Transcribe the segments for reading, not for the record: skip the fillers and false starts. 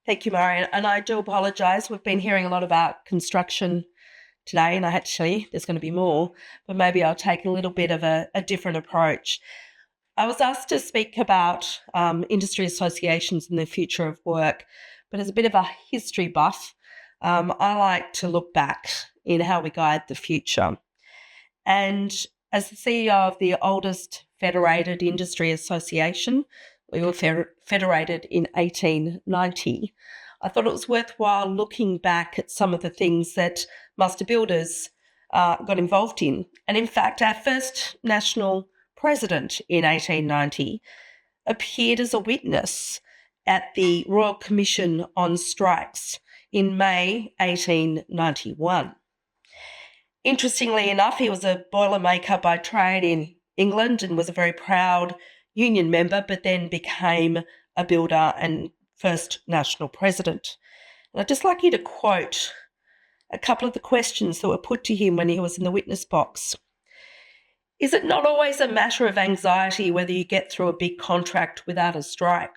Thank you, Marion. And I do apologise. We've been hearing a lot about construction today, and I had to tell you there's going to be more, but maybe I'll take a little bit of a different approach. I was asked to speak about industry associations and the future of work, but as a bit of a history buff, I like to look back in how we guide the future. And as the CEO of the oldest federated industry association, we were federated in 1890. I thought it was worthwhile looking back at some of the things that master builders got involved in. And in fact, our first national president in 1890 appeared as a witness at the Royal Commission on Strikes in May 1891. Interestingly enough, he was a boilermaker by trade in England and was a very proud union member, but then became a builder and first national president. And I'd just like you to quote a couple of the questions that were put to him when he was in the witness box. Is it not always a matter of anxiety whether you get through a big contract without a strike?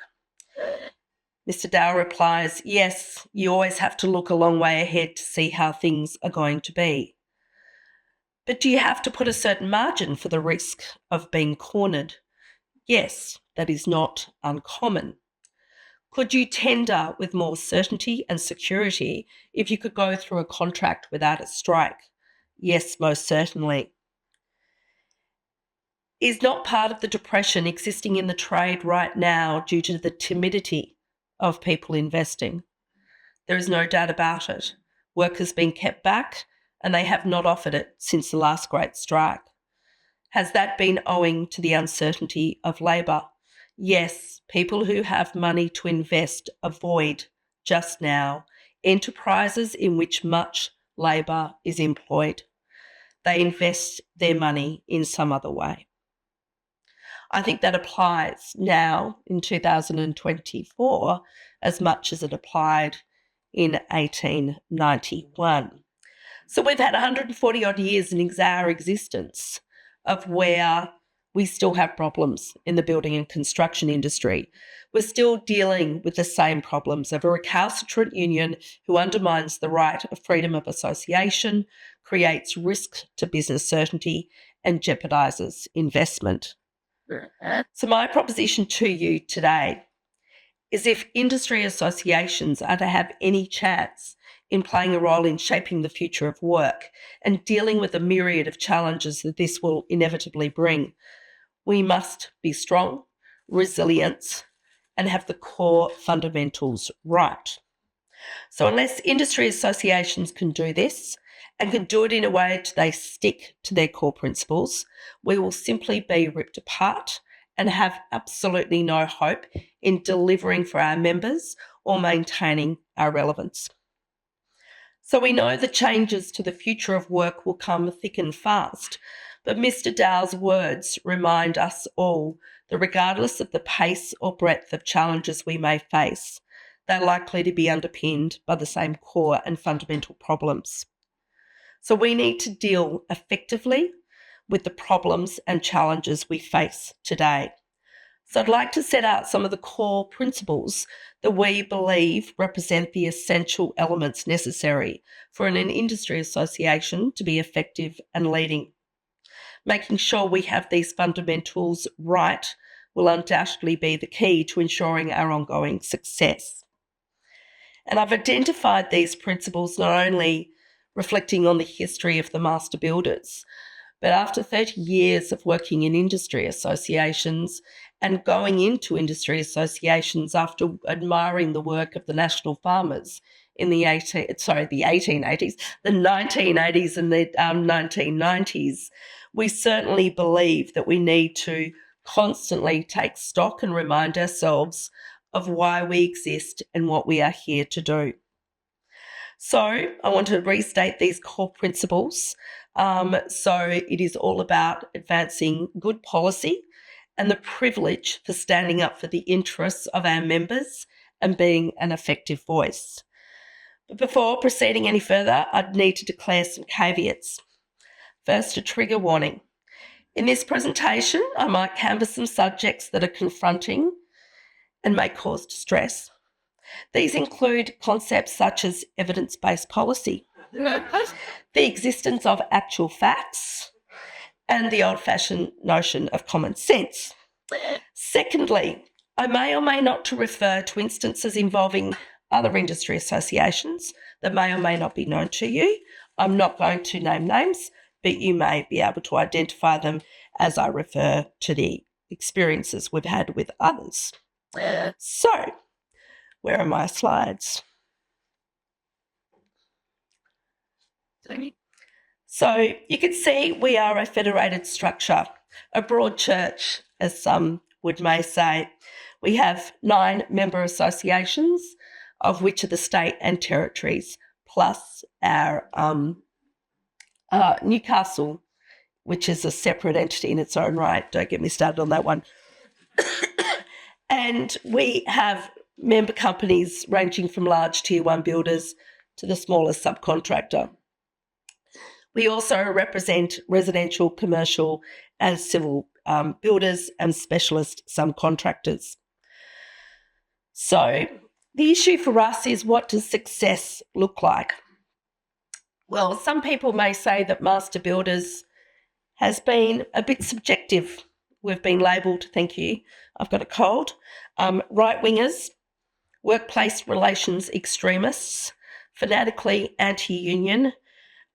Mr. Dow replies, yes, you always have to look a long way ahead to see how things are going to be. But do you have to put a certain margin for the risk of being cornered? Yes, that is not uncommon. Could you tender with more certainty and security if you could go through a contract without a strike? Yes, most certainly. Is not part of the depression existing in the trade right now due to the timidity of people investing? There is no doubt about it. Work has been kept back and they have not offered it since the last great strike. Has that been owing to the uncertainty of labour? Yes, people who have money to invest avoid, just now, enterprises in which much labour is employed. They invest their money in some other way. I think that applies now in 2024 as much as it applied in 1891. So we've had 140 odd years in our existence of where we still have problems in the building and construction industry. We're still dealing with the same problems of a recalcitrant union who undermines the right of freedom of association, creates risk to business certainty, and jeopardises investment. So my proposition to you today is if industry associations are to have any chance in playing a role in shaping the future of work and dealing with the myriad of challenges that this will inevitably bring, we must be strong, resilient, and have the core fundamentals right. So unless industry associations can do this and can do it in a way that they stick to their core principles, we will simply be ripped apart and have absolutely no hope in delivering for our members or maintaining our relevance. So we know the changes to the future of work will come thick and fast, but Mr. Dow's words remind us all that regardless of the pace or breadth of challenges we may face, they're likely to be underpinned by the same core and fundamental problems. So we need to deal effectively with the problems and challenges we face today. So I'd like to set out some of the core principles that we believe represent the essential elements necessary for an industry association to be effective and leading. Making sure we have these fundamentals right will undoubtedly be the key to ensuring our ongoing success. And I've identified these principles not only reflecting on the history of the master builders, but after 30 years of working in industry associations and going into industry associations after admiring the work of the national farmers in the 1980s, the 1980s and the 1990s, we certainly believe that we need to constantly take stock and remind ourselves of why we exist and what we are here to do. So I want to restate these core principles. So it is all about advancing good policy and the privilege for standing up for the interests of our members and being an effective voice. But before proceeding any further, I'd need to declare some caveats. First, a trigger warning. In this presentation, I might canvass some subjects that are confronting and may cause distress. These include concepts such as evidence-based policy, the existence of actual facts, and the old-fashioned notion of common sense. Secondly, I may or may not to refer to instances involving other industry associations that may or may not be known to you. I'm not going to name names, but you may be able to identify them as I refer to the experiences we've had with others. So, where are my slides? So you can see we are a federated structure, a broad church, as some may say. We have 9 member associations, of which are the state and territories, plus our Newcastle, which is a separate entity in its own right. Don't get me started on that one. And we have member companies ranging from large tier 1 builders to the smallest subcontractor. We also represent residential, commercial and civil builders and specialist subcontractors. So the issue for us is, what does success look like? Well, some people may say that master builders has been a bit subjective. We've been labelled, thank you, I've got a cold, right-wingers, workplace relations extremists, fanatically anti-union,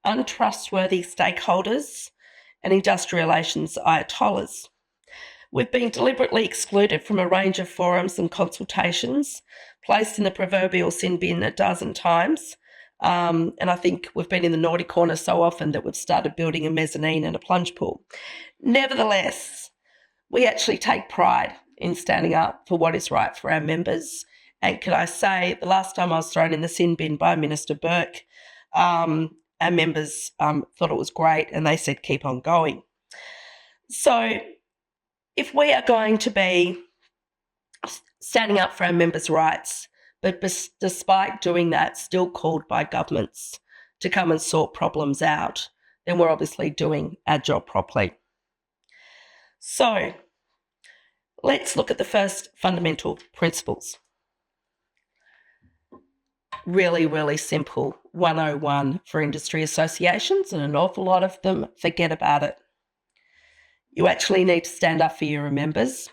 untrustworthy stakeholders, and industrial relations ayatollahs. We've been deliberately excluded from a range of forums and consultations, placed in the proverbial sin bin a dozen times, and I think we've been in the naughty corner so often that we've started building a mezzanine and a plunge pool. Nevertheless, we actually take pride in standing up for what is right for our members. And can I say, the last time I was thrown in the sin bin by Minister Burke, our members thought it was great and they said, keep on going. So if we are going to be standing up for our members' rights, but despite doing that, still called by governments to come and sort problems out, then we're obviously doing our job properly. So let's look at the first fundamental principles. Really, really simple. 101 for industry associations, and an awful lot of them forget about it. You actually need to stand up for your members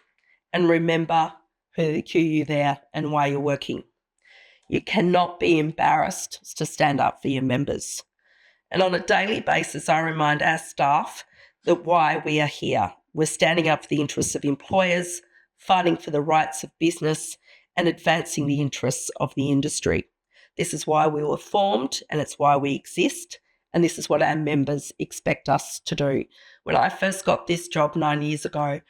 and remember who you there and why you're working. You cannot be embarrassed to stand up for your members. And on a daily basis, I remind our staff that why we are here. We're standing up for the interests of employers, fighting for the rights of business, and advancing the interests of the industry. This is why we were formed, and it's why we exist, and this is what our members expect us to do. When I first got this job 9 years ago,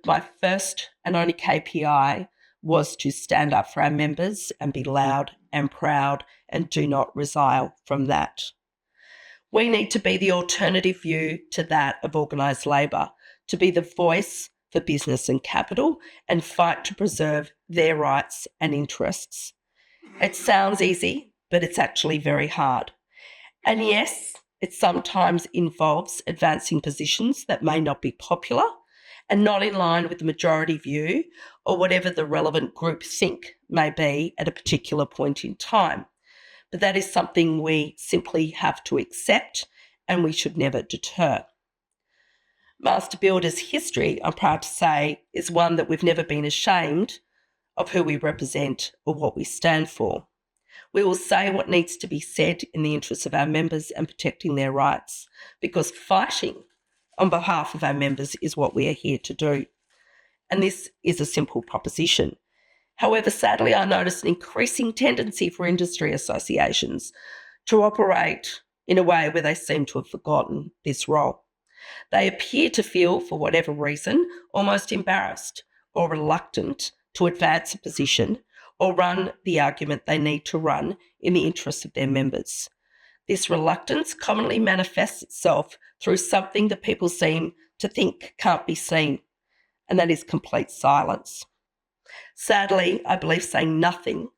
my first and only KPI was to stand up for our members and be loud and proud and do not resile from that. We need to be the alternative view to that of organised labour, to be the voice for business and capital and fight to preserve their rights and interests. It sounds easy, but it's actually very hard. And yes, it sometimes involves advancing positions that may not be popular and not in line with the majority view or whatever the relevant group think may be at a particular point in time. But that is something we simply have to accept, and we should never deter. Master Builders' history, I'm proud to say, is one that we've never been ashamed of who we represent or what we stand for. We will say what needs to be said in the interests of our members and protecting their rights, because fighting on behalf of our members is what we are here to do. And this is a simple proposition. However, sadly, I notice an increasing tendency for industry associations to operate in a way where they seem to have forgotten this role. They appear to feel, for whatever reason, almost embarrassed or reluctant to advance a position or run the argument they need to run in the interests of their members. This reluctance commonly manifests itself through something that people seem to think can't be seen, and that is complete silence. Sadly, I believe saying nothing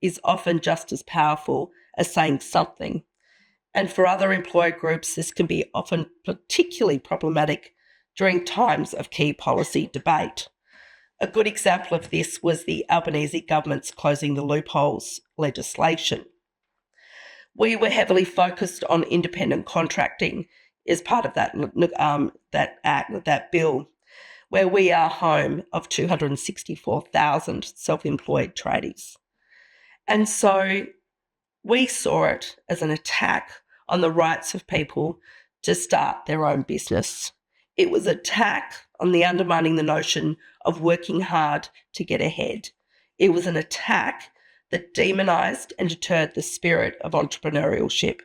is often just as powerful as saying something. And for other employer groups, this can be often particularly problematic during times of key policy debate. A good example of this was the Albanese government's closing the loopholes legislation. We were heavily focused on independent contracting as part of that bill, where we are home of 264,000 self-employed tradies. And so we saw it as an attack on the rights of people to start their own business. It was an attack on the undermining the notion of working hard to get ahead. It was an attack that demonised and deterred the spirit of entrepreneurship.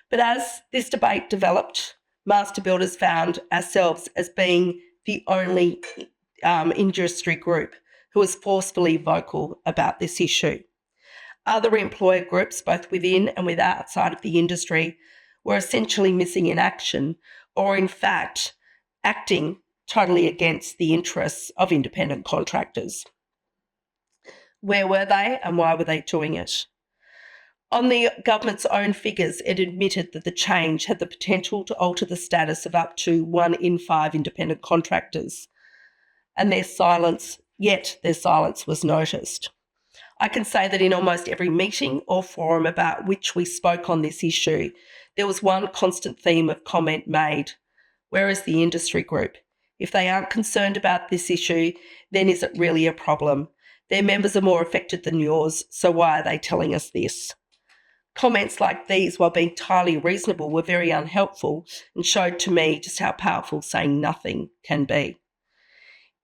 But as this debate developed, master builders found ourselves as being the only industry group who was forcefully vocal about this issue. Other employer groups, both within and outside of the industry, were essentially missing in action, or in fact, acting totally against the interests of independent contractors. Where were they and why were they doing it? On the government's own figures, it admitted that the change had the potential to alter the status of up to 1 in 5 independent contractors, and their silence was noticed. I can say that in almost every meeting or forum about which we spoke on this issue, there was one constant theme of comment made. Where is the industry group? If they aren't concerned about this issue, then is it really a problem? Their members are more affected than yours, so why are they telling us this? Comments like these, while being entirely reasonable, were very unhelpful and showed to me just how powerful saying nothing can be.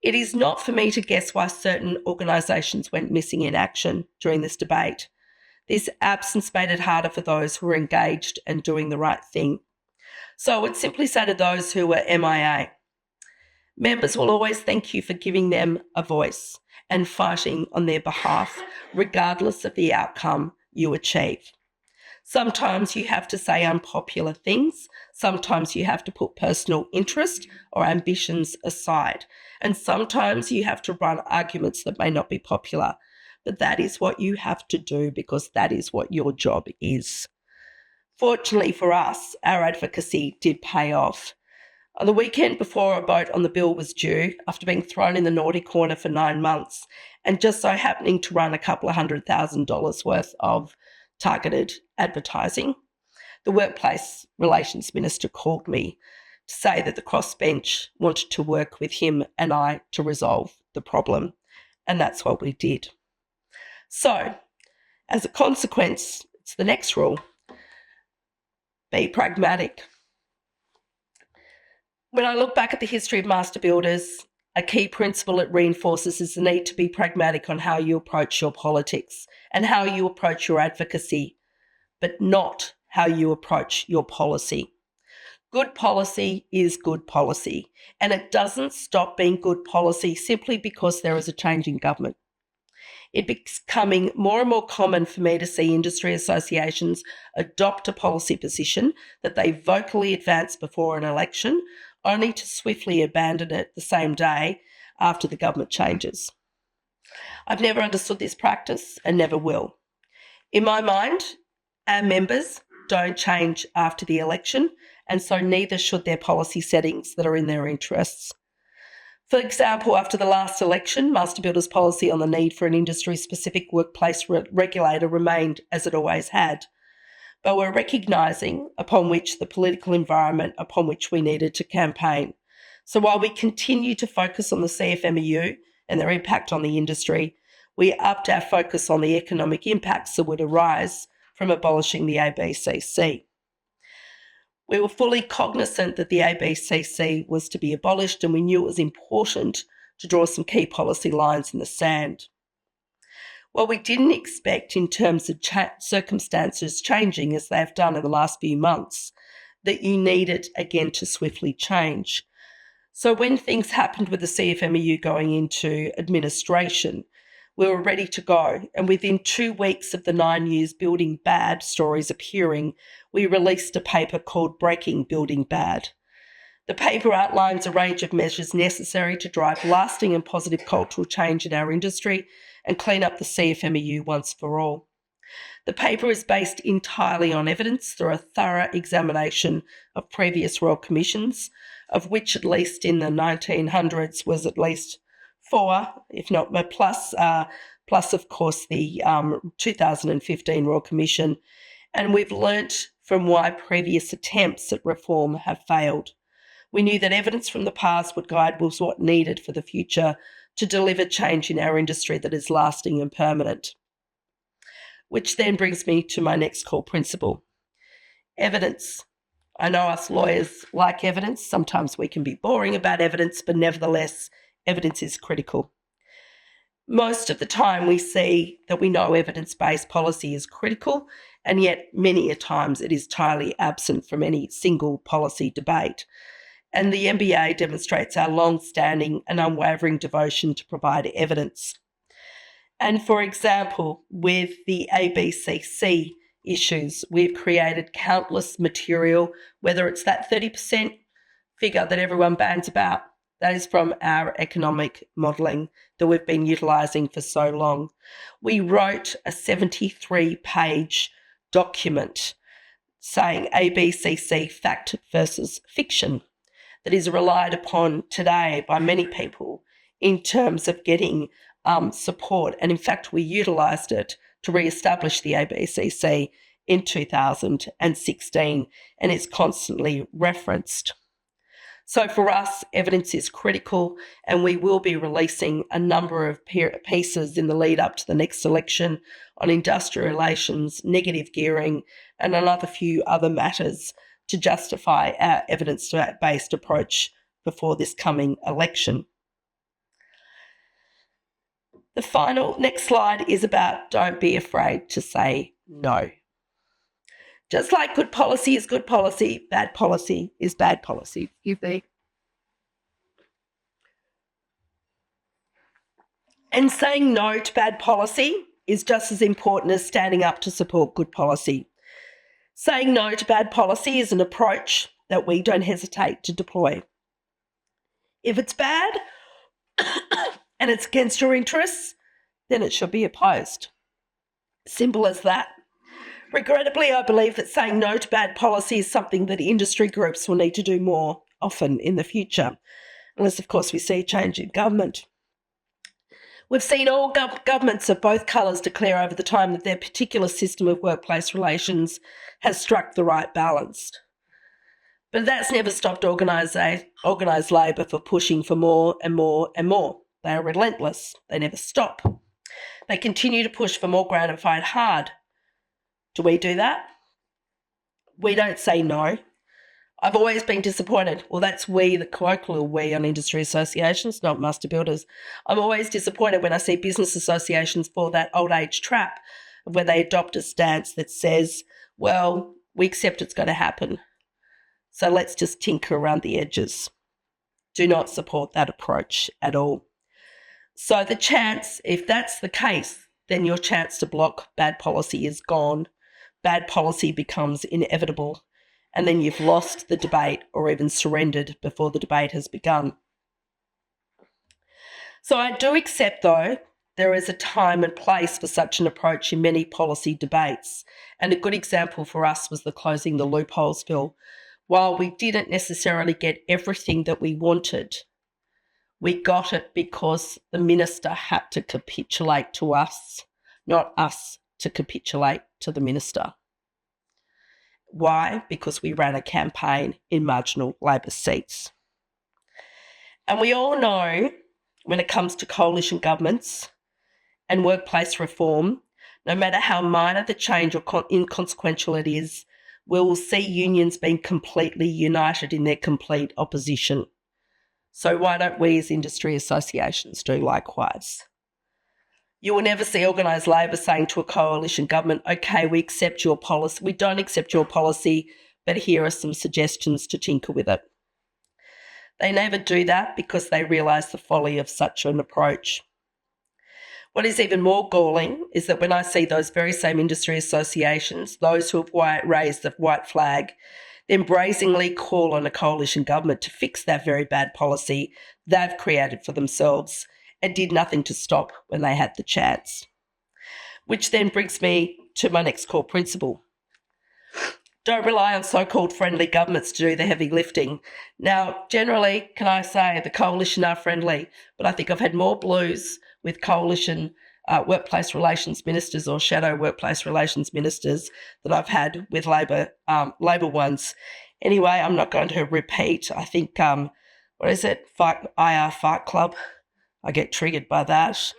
It is not for me to guess why certain organisations went missing in action during this debate. This absence made it harder for those who were engaged and doing the right thing. So I would simply say to those who were MIA, members will always thank you for giving them a voice and fighting on their behalf, regardless of the outcome you achieve. Sometimes you have to say unpopular things. Sometimes you have to put personal interest or ambitions aside. And sometimes you have to run arguments that may not be popular. But that is what you have to do because that is what your job is. Fortunately for us, our advocacy did pay off. On the weekend before a vote on the bill was due, after being thrown in the naughty corner for 9 months and just so happening to run a couple of $100,000 worth of targeted advertising, the Workplace Relations Minister called me to say that the crossbench wanted to work with him and I to resolve the problem, and that's what we did. So, as a consequence, it's the next rule: be pragmatic. When I look back at the history of master builders, a key principle it reinforces is the need to be pragmatic on how you approach your politics and how you approach your advocacy, but not how you approach your policy. Good policy is good policy, and it doesn't stop being good policy simply because there is a change in government. It's becoming more and more common for me to see industry associations adopt a policy position that they vocally advance before an election, only to swiftly abandon it the same day after the government changes. I've never understood this practice and never will. In my mind, our members don't change after the election, and so neither should their policy settings that are in their interests. For example, after the last election, master builders' policy on the need for an industry-specific workplace regulator remained as it always had, but we're recognising upon which the political environment upon which we needed to campaign. So while we continue to focus on the CFMEU and their impact on the industry, we upped our focus on the economic impacts that would arise from abolishing the ABCC. We were fully cognisant that the ABCC was to be abolished, and we knew it was important to draw some key policy lines in the sand. What we didn't expect in terms of circumstances changing as they have done in the last few months, that you needed again to swiftly change. So when things happened with the CFMEU going into administration, we were ready to go, and within 2 weeks of the 9 years Building Bad stories appearing, we released a paper called Breaking Building Bad. The paper outlines a range of measures necessary to drive lasting and positive cultural change in our industry and clean up the CFMEU once for all. The paper is based entirely on evidence through a thorough examination of previous royal commissions, of which at least in the 1900s was at least 4, if not plus, of course, the 2015 Royal Commission. And we've learnt from why previous attempts at reform have failed. We knew that evidence from the past would guide was what needed for the future to deliver change in our industry that is lasting and permanent. Which then brings me to my next core principle. Evidence. I know us lawyers like evidence. Sometimes we can be boring about evidence, but nevertheless, evidence is critical. Most of the time we see that we know evidence-based policy is critical, and yet many a times it is entirely absent from any single policy debate. And the MBA demonstrates our long-standing and unwavering devotion to provide evidence. And for example, with the ABCC issues, we've created countless material, whether it's that 30% figure that everyone bands about. That is from our economic modelling that we've been utilising for so long. We wrote a 73-page document saying ABCC fact versus fiction that is relied upon today by many people in terms of getting support. And in fact, we utilised it to re-establish the ABCC in 2016, and it's constantly referenced. So for us, evidence is critical, and we will be releasing a number of pieces in the lead up to the next election on industrial relations, negative gearing, and another few other matters to justify our evidence-based approach before this coming election. The final next slide is about don't be afraid to say no. Just like good policy is good policy, bad policy is bad policy. And saying no to bad policy is just as important as standing up to support good policy. Saying no to bad policy is an approach that we don't hesitate to deploy. If it's bad and it's against your interests, then it should be opposed. Simple as that. Regrettably, I believe that saying no to bad policy is something that industry groups will need to do more often in the future, unless, of course, we see a change in government. We've seen all governments of both colours declare over the time that their particular system of workplace relations has struck the right balance. But that's never stopped organised labour from pushing for more and more and more. They are relentless. They never stop. They continue to push for more ground and fight hard. Do we do that? We don't say no. I've always been disappointed. Well, that's we, the colloquial we on industry associations, not master builders. I'm always disappointed when I see business associations fall that old age trap where they adopt a stance that says, well, we accept it's going to happen, so let's just tinker around the edges. Do not support that approach at all. So the chance, if that's the case, then your chance to block bad policy is gone. Bad policy becomes inevitable, and then you've lost the debate or even surrendered before the debate has begun. So I do accept, though, there is a time and place for such an approach in many policy debates, and a good example for us was the Closing the Loopholes bill. While we didn't necessarily get everything that we wanted, we got it because the minister had to capitulate to us, not us to capitulate to the minister. Why? Because we ran a campaign in marginal Labor seats. And we all know when it comes to coalition governments and workplace reform, no matter how minor the change or inconsequential it is, we will see unions being completely united in their complete opposition. So why don't we as industry associations do likewise? You will never see organised labour saying to a coalition government, okay, we accept your policy, we don't accept your policy, but here are some suggestions to tinker with it. They never do that because they realise the folly of such an approach. What is even more galling is that when I see those very same industry associations, those who have raised the white flag, then brazenly call on a coalition government to fix that very bad policy they've created for themselves and did nothing to stop when they had the chance. Which then brings me to my next core principle. don't rely on so-called friendly governments to do the heavy lifting. Now, generally, can I say the coalition are friendly, but I think I've had more blues with coalition workplace relations ministers or shadow workplace relations ministers than I've had with Labor ones. Anyway, I'm not going to repeat. I think, what is it? IR Fight Club. I get triggered by that.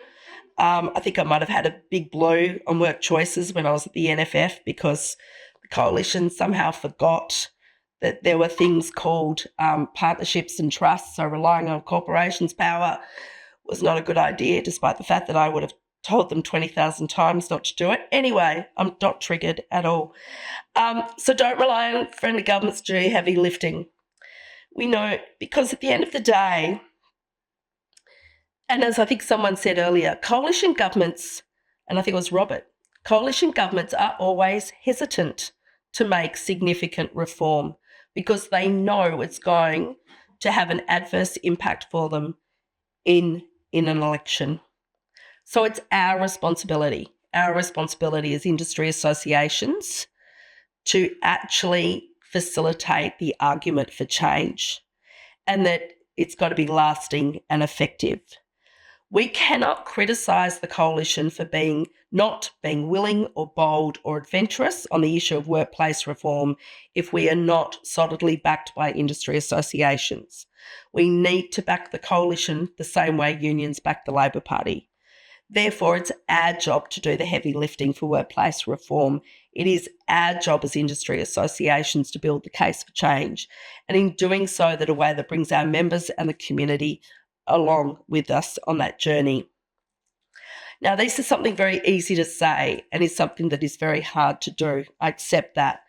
I think I might have had a big blue on work choices when I was at the NFF because the coalition somehow forgot that there were things called partnerships and trusts, so relying on corporations' power was not a good idea, despite the fact that I would have told them 20,000 times not to do it. Anyway, I'm not triggered at all. So don't rely on friendly governments to do heavy lifting. We know, because at the end of the day, and as I think someone said earlier, coalition governments, and I think it was Robert, coalition governments are always hesitant to make significant reform because they know it's going to have an adverse impact for them in an election. So it's our responsibility as industry associations to actually facilitate the argument for change, and that it's got to be lasting and effective. We cannot criticise the coalition for not being willing or bold or adventurous on the issue of workplace reform if we are not solidly backed by industry associations. We need to back the coalition the same way unions back the Labor Party. Therefore, it's our job to do the heavy lifting for workplace reform. It is our job as industry associations to build the case for change, and in doing so, that a way that brings our members and the community along with us on that journey. Now, this is something very easy to say and is something that is very hard to do. I accept that.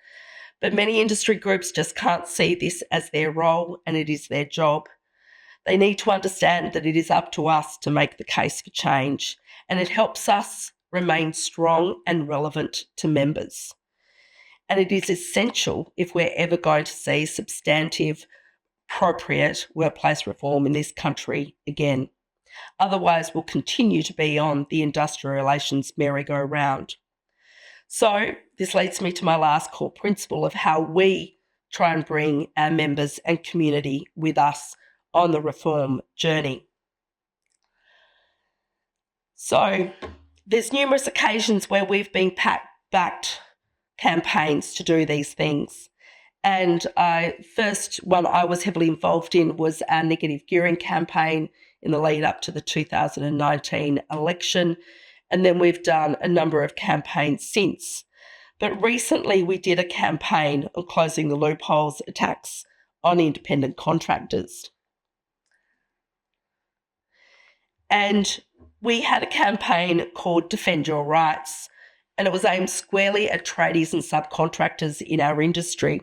But many industry groups just can't see this as their role, and it is their job. They need to understand that it is up to us to make the case for change, and it helps us remain strong and relevant to members. And it is essential if we're ever going to see substantive, appropriate workplace reform in this country again. Otherwise, we'll continue to be on the industrial relations merry-go-round. So this leads me to my last core principle of how we try and bring our members and community with us on the reform journey. So there's numerous occasions where we've been backed campaigns to do these things. And first one I was heavily involved in was our negative gearing campaign in the lead up to the 2019 election. And then we've done a number of campaigns since. But recently we did a campaign on closing the loopholes attacks on independent contractors. And we had a campaign called Defend Your Rights, and it was aimed squarely at tradies and subcontractors in our industry.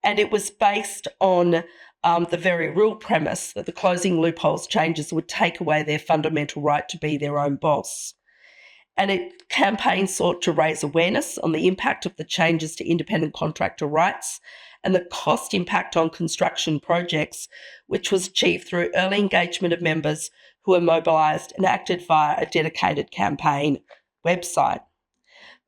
And it was based on the very real premise that the closing loopholes changes would take away their fundamental right to be their own boss. And it campaign sought to raise awareness on the impact of the changes to independent contractor rights and the cost impact on construction projects, which was achieved through early engagement of members who were mobilised and acted via a dedicated campaign website.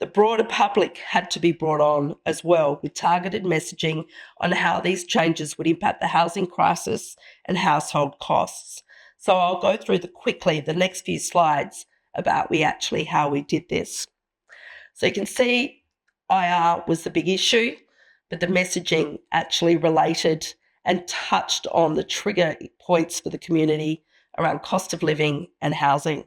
The broader public had to be brought on as well with targeted messaging on how these changes would impact the housing crisis and household costs. So I'll go through quickly the next few slides about how we did this. So you can see IR was the big issue, but the messaging actually related and touched on the trigger points for the community around cost of living and housing.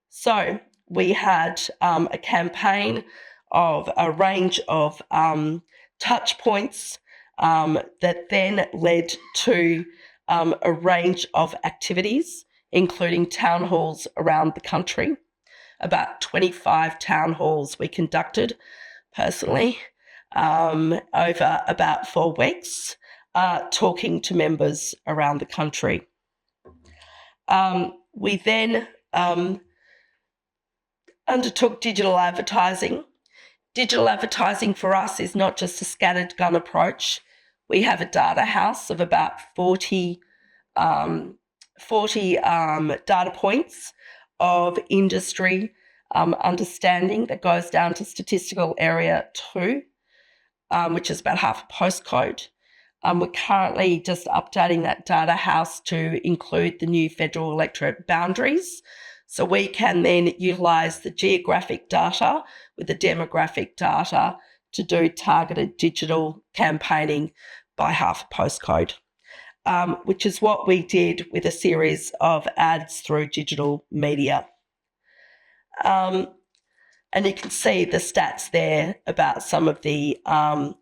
So we had a campaign of a range of touch points that then led to a range of activities, including town halls around the country. About 25 town halls we conducted personally over about 4 weeks, talking to members around the country. We then undertook digital advertising. Digital advertising for us is not just a scattered gun approach. We have a data house of about 40 data points of industry understanding that goes down to statistical area 2. which is about half a postcode. We're currently just updating that data house to include the new federal electorate boundaries. So we can then utilise the geographic data with the demographic data to do targeted digital campaigning by half a postcode, which is what we did with a series of ads through digital media. And you can see the stats there about some of the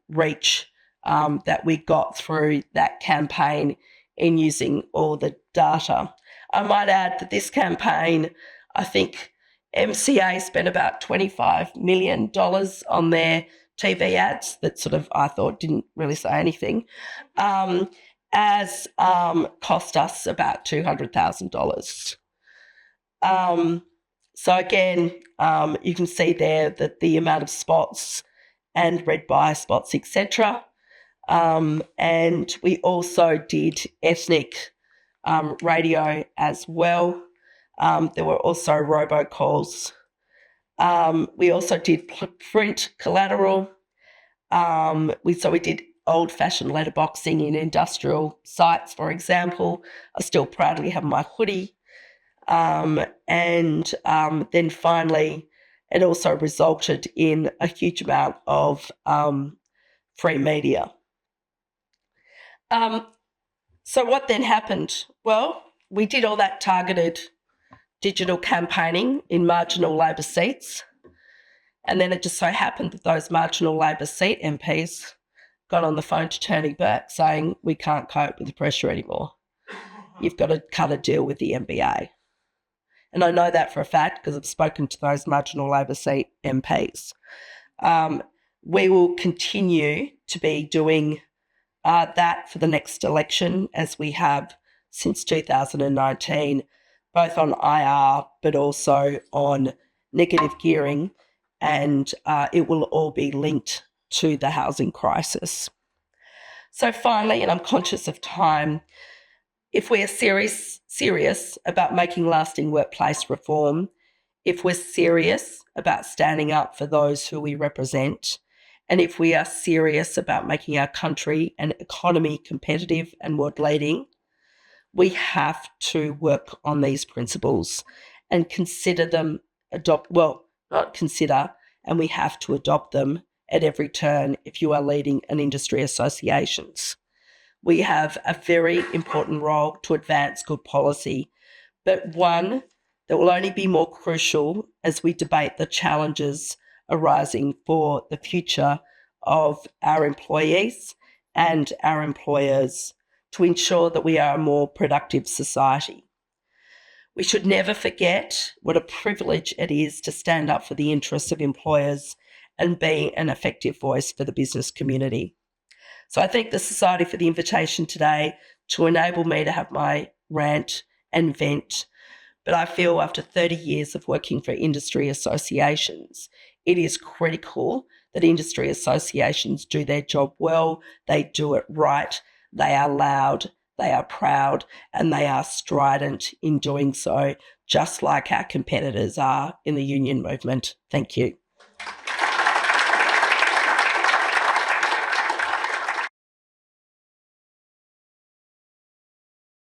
reach that we got through that campaign in using all the data. I might add that this campaign, I think MCA spent about $25 million on their TV ads that sort of, I thought, didn't really say anything, as cost us about $200,000. So again, you can see there that the amount of spots and read by spots, etc. And we also did ethnic radio as well. There were also robocalls. We also did print collateral. We did old-fashioned letterboxing in industrial sites, for example. I still proudly have my hoodie. And then finally, it also resulted in a huge amount of free media. So what then happened? Well, we did all that targeted digital campaigning in marginal Labor seats, and then it just so happened that those marginal Labor seat MPs got on the phone to Tony Burke saying, we can't cope with the pressure anymore. You've got to cut a deal with the NBA. And I know that for a fact because I've spoken to those marginal Labor seat MPs. We will continue to be doing that for the next election, as we have since 2019, both on IR but also on negative gearing, and it will all be linked to the housing crisis. So finally, and I'm conscious of time, if we are serious about making lasting workplace reform, if we're serious about standing up for those who we represent, and if we are serious about making our country and economy competitive and world-leading, we have to work on these principles and consider them, and we have to adopt them at every turn if you are leading an industry associations. We have a very important role to advance good policy, but one that will only be more crucial as we debate the challenges arising for the future of our employees and our employers to ensure that we are a more productive society. We should never forget what a privilege it is to stand up for the interests of employers and be an effective voice for the business community. So I thank the Society for the invitation today to enable me to have my rant and vent. But I feel after 30 years of working for industry associations, it is critical that industry associations do their job well, they do it right, they are loud, they are proud, and they are strident in doing so, just like our competitors are in the union movement. Thank you.